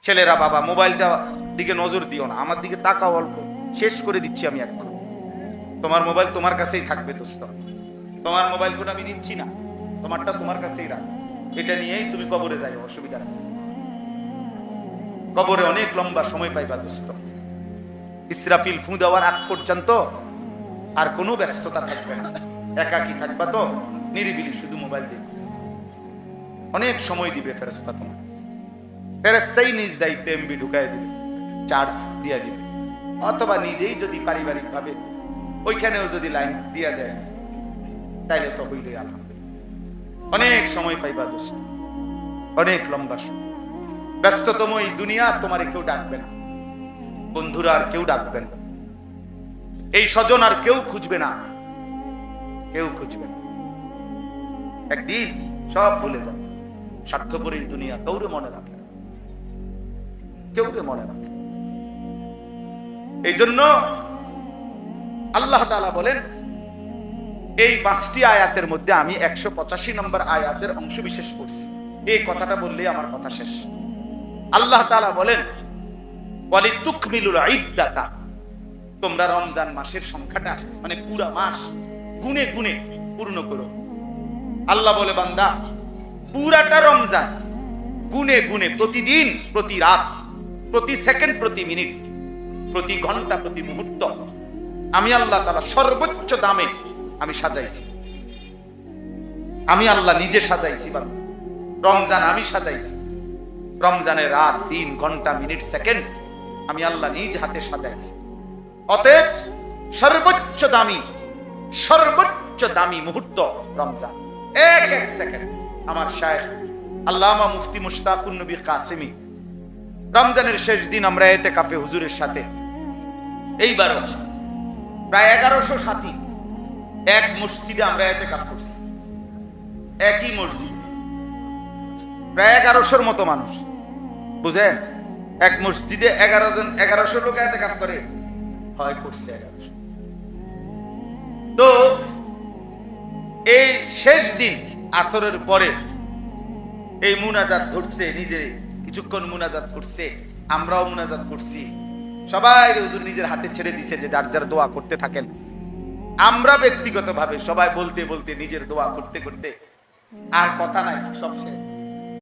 ছেলেরা বাবা মোবাইলটা দিকে নজর দিও না, আমার দিকে তাকাও অল্প, শেষ করে দিচ্ছি আমি এখন। তোমার মোবাইল তোমার কাছেই থাকবে দোস্ত, তোমার মোবাইল কোন আমি দিচ্ছি না, তোমারটা তোমার কাছেই রাখ, এটা নিয়েই তুমি কবরে যাই, অসুবিধা নেই। কবরে অনেক লম্বা সময় পাইবা দোস্ত। ইসরাফিল ফু দেওয়ার আগ পর্যন্ত আর কোনো ব্যস্ততা থাকবে না, একাকী থাকবা তো, নিরিবিলি শুধু মোবাইল দেখবে। অনেক সময় দিবে ফেরেশতা তোমার, ফেরেশতাই নিজ দায়িত্বে এমবি ঢুকাই দিবে, চার্জ দিয়া দিবে, অথবা নিজেই যদি পারিবারিক ভাবে ওইখানেও যদি লাইন দিয়া দেয় তাইলে তো হইলে আলহামদুলিল্লাহ। অনেক সময় পাইবা দোস্ত, অনেক লম্বা সময়। ব্যস্ততম এই দুনিয়া তোমারে কেউ ডাকবে না, বন্ধুরা আর কেউ ডাকবে না, এই স্বজন আর কেউ খুঁজবে না, কেউ খুঁজবে না। একদিন সব ভুলে যাবে। স্বার্থপর এই দুনিয়া কাউরে মনে রাখে না, কেউরে মনে রাখে। এই জন্য আল্লাহ তাআলা বলেন এই 5টি আয়াতের মধ্যে আমি 185 নম্বর আয়াতের অংশ বিশেষ পড়ছি। এই কথাটা বললেই আমার কথা শেষ। আল্লাহ তাআলা বলেন ওয়ালিতুকমিলুল ইদ্দাতা, তোমরা রমজান মাসের সংখ্যাটা মানে পুরা মাস গুনে গুনে পূর্ণ করো। আল্লাহ বলে বান্দা পুরাটা রমজান গুনে গুনে প্রতিদিন, প্রতি রাত, প্রতি সেকেন্ড, প্রতি মিনিট, প্রতি ঘন্টা, প্রতি মুহূর্ত আমি আল্লাহ তাআলা সর্বোচ্চ দামে আমি সাজাইছি। আমি আল্লাহ নিজে সাজাইছি বান্দা, রমজান আমি সাজাইছি। রমজানের রাত, দিন, ঘন্টা, মিনিট, সেকেন্ড আমি আল্লাহ নিজ হাতে সাজাইছি। অতএব সর্বোচ্চ দামি মুহূর্ত রমজান, এক এক সেকেন্ড। আমার শায়েখ আল্লামা মুফতি মুশতাকুন নবী কাসেমি রমজানের শেষ দিন আমরা ইতিকাফে হুজুরের সাথে এইবারও প্রায় 1100 সাথী এক মসজিদে আমরা ইতিকাফ করছি, একই মসজিদ, প্রায় 1100-র মতো মানুষ, বুঝেন? এক মসজিদে 1100 লোক ইতিকাফ করে, হয় করছে 1100। তো এই শেষ দিন আসরের পরে এই মুনাজাত ধরছে, নিজে কিছুক্ষণ মুনাজাত করছে, আমরাও মুনাজাত করছি, সবাই হুজুর নিজের হাতে ছেড়ে দিছে যে যার যার দোয়া করতে থাকেন। আমরা ব্যক্তিগতভাবে সবাই বলতে বলতে নিজের দোয়া করতে করতে আর কথা নাই, সব শেষ।